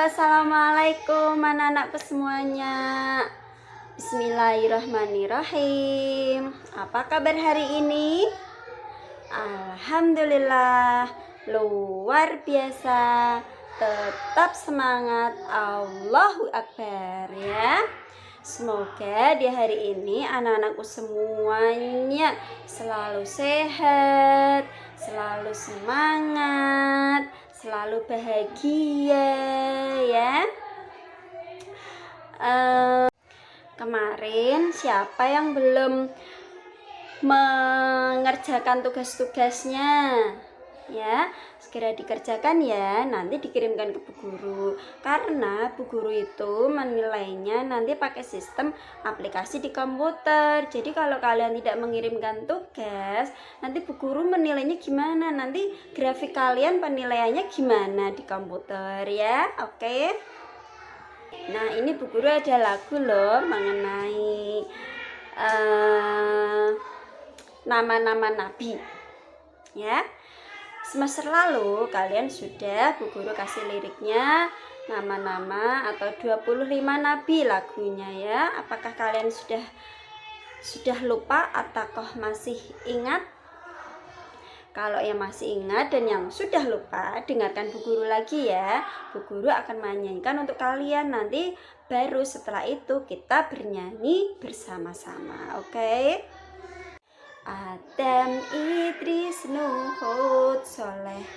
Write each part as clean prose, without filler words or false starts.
Assalamualaikum anak-anakku semuanya. Bismillahirrahmanirrahim. Apa kabar hari ini? Alhamdulillah, luar biasa. Tetap semangat, Allahu Akbar ya. Semoga di hari ini anak-anakku semuanya selalu sehat, selalu semangat, selalu bahagia ya. Kemarin siapa yang belum mengerjakan tugas-tugasnya? Ya, segera dikerjakan ya, nanti dikirimkan ke Bu Guru. Karena Bu Guru itu menilainya nanti pakai sistem aplikasi di komputer. Jadi kalau kalian tidak mengirimkan tugas, nanti Bu Guru menilainya gimana? Nanti grafik kalian penilaiannya gimana di komputer ya? Oke. Nah, ini Bu Guru ada lagu loh mengenai nama-nama nabi ya. Semester lalu kalian sudah Bu Guru kasih liriknya, nama-nama atau 25 nabi lagunya ya. Apakah kalian sudah lupa atau masih ingat? Kalau yang masih ingat dan yang sudah lupa, dengarkan Bu Guru lagi ya. Bu Guru akan menyanyikan untuk kalian, nanti baru setelah itu kita bernyanyi bersama-sama. Oke? Adam, Idris, Nuh, Hud, Soleh,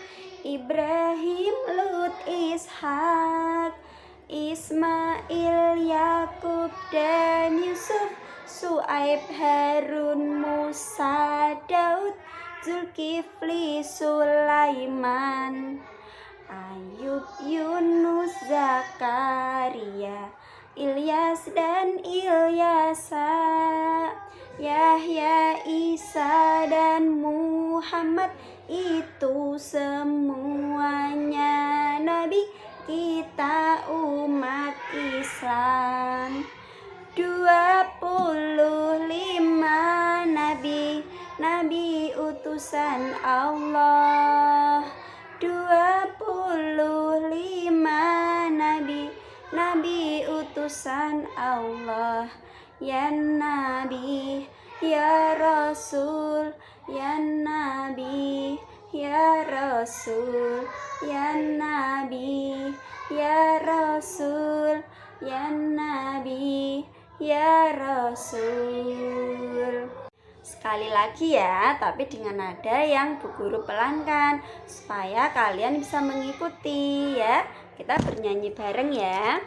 Ibrahim, Lut, Ishak, Ismail, Yakub, dan Yusuf, Su'aib, Harun, Musa, Daud, Zulkifli, Sulaiman, Ayub, Yunus, Zakaria, Ilyas dan Ilyasa, Yahya, Isa dan Muhammad, itu semuanya nabi kita umat Islam. 25 nabi, nabi utusan Allah. 25 nabi, nabi utusan Allah. Ya Nabi, Ya Rasul, Ya Nabi, Ya Rasul, Ya Nabi, Ya Rasul, Ya Nabi, Ya Rasul. Sekali lagi ya, tapi dengan nada yang Bu Guru pelankan supaya kalian bisa mengikuti ya. Kita bernyanyi bareng ya.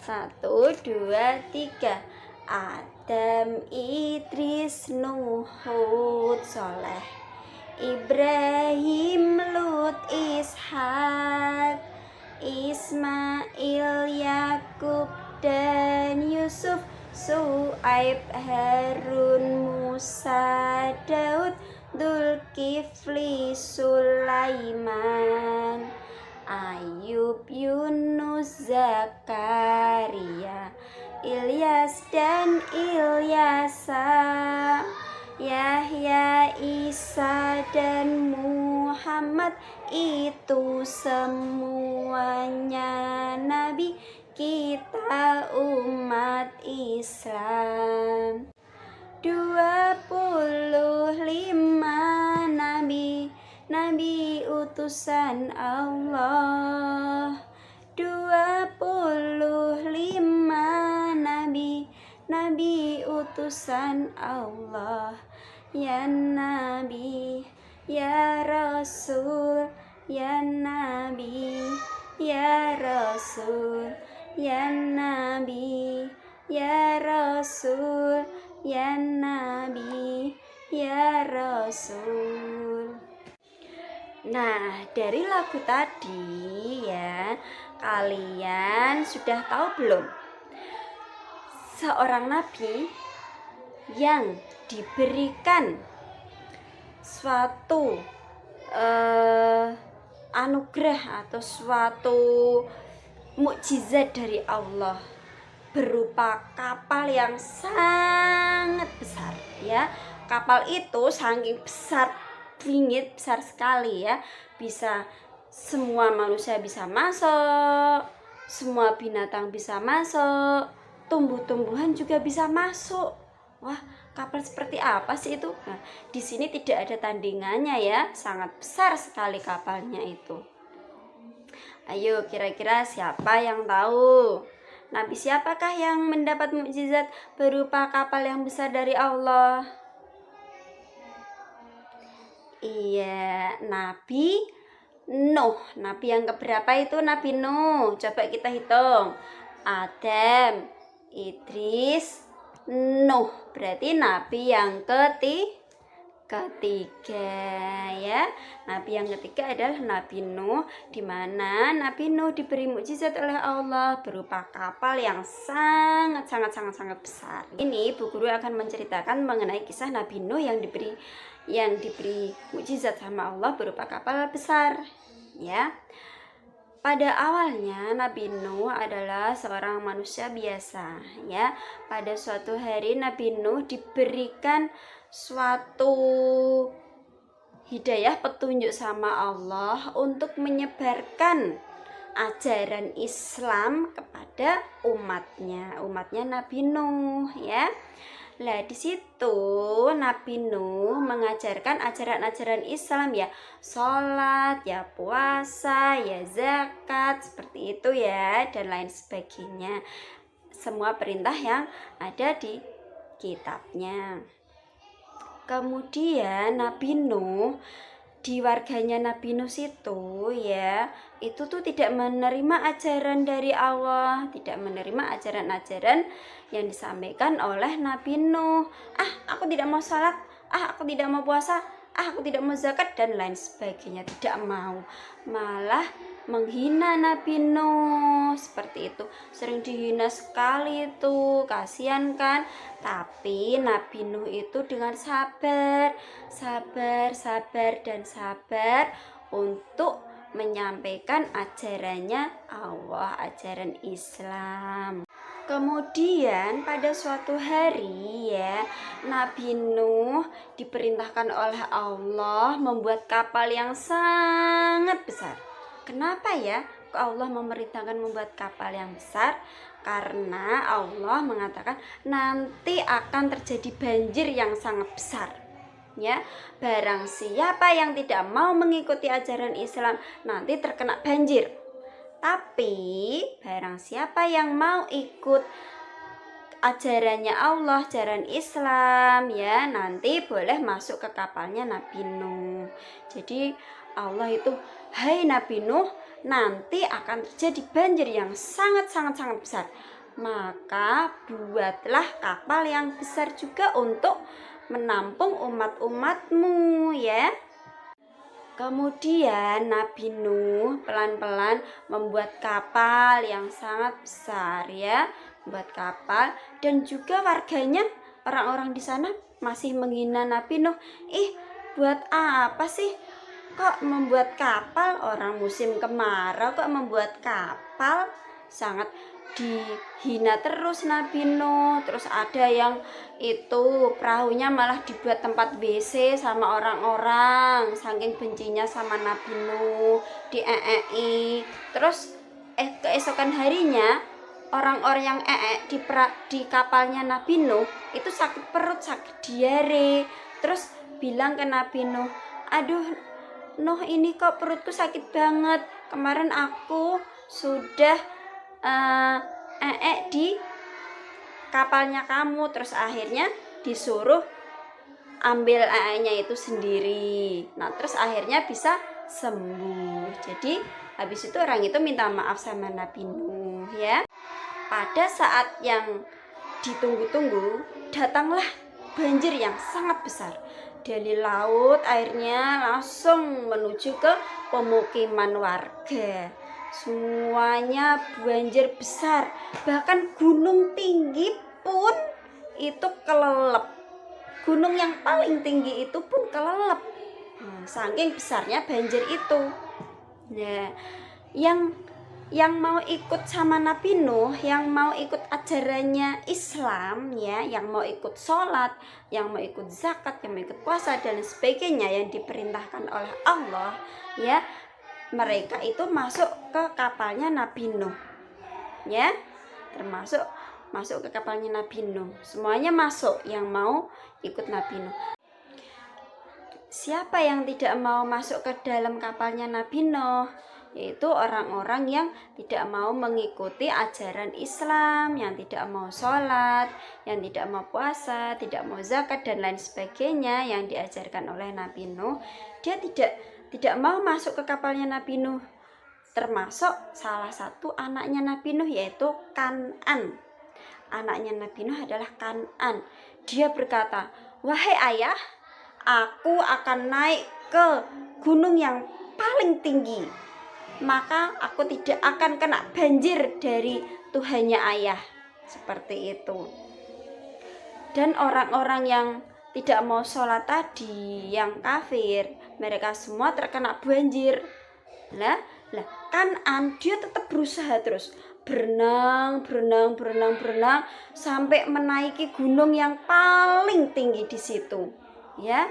1, 2, 3. Adam, Idris, Nuh, Hud, Soleh, Ibrahim, Lut, Ishak, Ismail, Yakub, dan Yusuf, Su'aib, Harun, Musa, Daud, Zulkifli, Sulaiman, Ayub, Yunus, Zakaria, Ilyas dan Ilyasa, Yahya, Isa dan Muhammad, itu semuanya nabi kita umat Islam. 25 nabi, nabi utusan Allah. 25 nabi, nabi utusan Allah. Ya Nabi, Ya Rasul, Ya Nabi, Ya Rasul, Ya Nabi, Ya Rasul, Ya Nabi, Ya Rasul. Nah, dari lagu tadi ya, kalian sudah tahu belum? Seorang nabi yang diberikan suatu anugerah atau suatu mukjizat dari Allah berupa kapal yang sangat besar ya. Kapal itu saking besar, bingit besar sekali ya, bisa semua manusia bisa masuk, semua binatang bisa masuk, tumbuh-tumbuhan juga bisa masuk. Wah, kapal seperti apa sih itu? Nah, di sini tidak ada tandingannya ya, sangat besar sekali kapalnya itu. Ayo, kira-kira siapa yang tahu? Nabi siapakah yang mendapat mukjizat berupa kapal yang besar dari Allah? Iya, Nabi Nuh. Nabi yang keberapa itu Nabi Nuh? Coba kita hitung. Adam, Idris, Nuh. Berarti Nabi yang ketiga ya. Nabi yang ketiga adalah Nabi Nuh, di mana Nabi Nuh diberi mukjizat oleh Allah berupa kapal yang sangat besar. Ini Bu Guru akan menceritakan mengenai kisah Nabi Nuh yang diberi mukjizat sama Allah berupa kapal besar ya. Pada awalnya Nabi Nuh adalah seorang manusia biasa ya. Pada suatu hari Nabi Nuh diberikan suatu hidayah petunjuk sama Allah untuk menyebarkan ajaran Islam kepada umatnya Nabi Nuh ya. Lah di situ Nabi Nuh mengajarkan ajaran-ajaran Islam ya, sholat, ya puasa, ya zakat, seperti itu ya, dan lain sebagainya. Semua perintah yang ada di kitabnya. Kemudian Nabi Nuh, di warganya Nabi Nuh situ ya, itu tuh tidak menerima ajaran dari Allah, tidak menerima ajaran-ajaran yang disampaikan oleh Nabi Nuh. Aku tidak mau sholat, aku tidak mau puasa, aku tidak mau zakat, dan lain sebagainya. Tidak mau, malah menghina Nabi Nuh seperti itu. Sering dihina sekali itu, kasihan kan. Tapi Nabi Nuh itu dengan sabar untuk menyampaikan ajarannya Allah, ajaran Islam. Kemudian pada suatu hari ya, Nabi Nuh diperintahkan oleh Allah membuat kapal yang sangat besar. Kenapa ya Allah memerintahkan membuat kapal yang besar? Karena Allah mengatakan nanti akan terjadi banjir yang sangat besar ya. Barang siapa yang tidak mau mengikuti ajaran Islam nanti terkena banjir. Tapi barang siapa yang mau ikut ajarannya Allah, ajaran Islam ya, nanti boleh masuk ke kapalnya Nabi Nuh. Jadi Allah itu, hai Nabi Nuh, nanti akan terjadi banjir yang sangat besar. Maka buatlah kapal yang besar juga untuk menampung umat-umatmu ya. Kemudian Nabi Nuh pelan-pelan membuat kapal yang sangat besar ya, membuat kapal, dan juga warganya, orang-orang di sana masih menghina Nabi Nuh. Buat apa sih kok membuat kapal, orang musim kemarau kok membuat kapal? Sangat dihina terus Nabi Nuh. Terus ada yang itu perahunya malah dibuat tempat WC sama orang-orang, saking bencinya sama Nabi Nuh, Terus keesokan harinya orang-orang yang di kapalnya Nabi Nuh itu sakit perut, sakit diare. Terus bilang ke Nabi Nuh, aduh Nuh, ini kok perutku sakit banget, kemarin aku sudah di kapalnya kamu. Terus akhirnya disuruh ambil nya itu sendiri. Nah terus akhirnya bisa sembuh. Jadi habis itu orang itu minta maaf sama Nabi Nuh ya. Pada saat yang ditunggu-tunggu, datanglah banjir yang sangat besar. Dari laut airnya langsung menuju ke pemukiman warga. Semuanya banjir besar, bahkan gunung tinggi pun itu kelelep. Gunung yang paling tinggi itu pun kelelep, saking besarnya banjir itu. Nah, yang mau ikut sama Nabi Nuh, yang mau ikut ajarannya Islam ya, yang mau ikut sholat, yang mau ikut zakat, yang mau ikut puasa dan sebagainya yang diperintahkan oleh Allah ya, mereka itu masuk ke kapalnya Nabi Nuh, ya, termasuk masuk ke kapalnya Nabi Nuh. Semuanya masuk yang mau ikut Nabi Nuh. Siapa yang tidak mau masuk ke dalam kapalnya Nabi Nuh? Yaitu orang-orang yang tidak mau mengikuti ajaran Islam, yang tidak mau sholat, yang tidak mau puasa, tidak mau zakat dan lain sebagainya yang diajarkan oleh Nabi Nuh. Dia tidak mau masuk ke kapalnya Nabi Nuh. Termasuk salah satu anaknya Nabi Nuh, yaitu Kan'an. Anaknya Nabi Nuh adalah Kan'an. Dia berkata, "Wahai ayah, aku akan naik ke gunung yang paling tinggi, maka aku tidak akan kena banjir dari Tuhannya ayah." Seperti itu. Dan orang-orang yang tidak mau sholat tadi, yang kafir, mereka semua terkena banjir. Lah Kan'an dia tetap berusaha terus, berenang sampai menaiki gunung yang paling tinggi di situ, ya.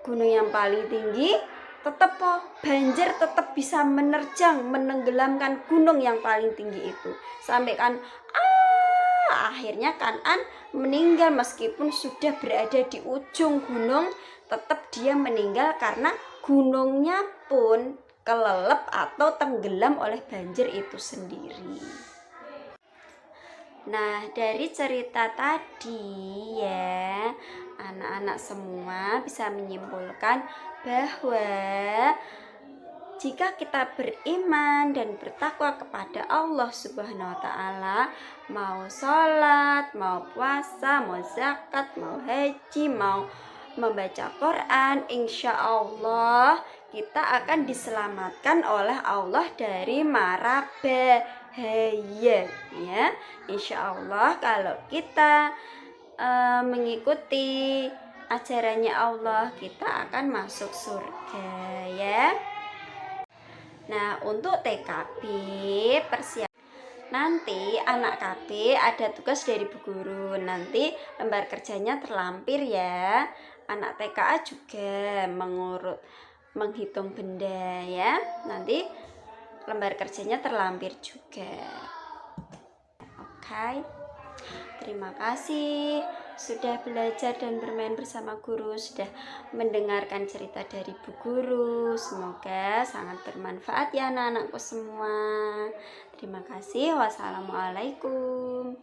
Gunung yang paling tinggi tetap banjir tetap bisa menerjang, menenggelamkan gunung yang paling tinggi itu. Sampai akhirnya Kan'an meninggal meskipun sudah berada di ujung gunung, tetap dia meninggal karena gunungnya pun kelelep atau tenggelam oleh banjir itu sendiri. Nah, dari cerita tadi ya, anak-anak semua bisa menyimpulkan bahwa jika kita beriman dan bertakwa kepada Allah Subhanahu wa Ta'ala, mau sholat, mau puasa, mau zakat, mau haji, mau membaca Quran, insya Allah kita akan diselamatkan oleh Allah dari mara bahaya, ya. Insya Allah kalau kita mengikuti ajarannya Allah, kita akan masuk surga, ya. Nah, untuk TKP persiapan, nanti anak KB ada tugas dari Bu Guru, nanti lembar kerjanya terlampir ya. Anak TKA juga menghitung benda ya, nanti lembar kerjanya terlampir juga. Oke. Terima kasih sudah belajar dan bermain bersama guru, sudah mendengarkan cerita dari Bu Guru. Semoga sangat bermanfaat ya anak-anakku semua. Terima kasih. Wassalamualaikum.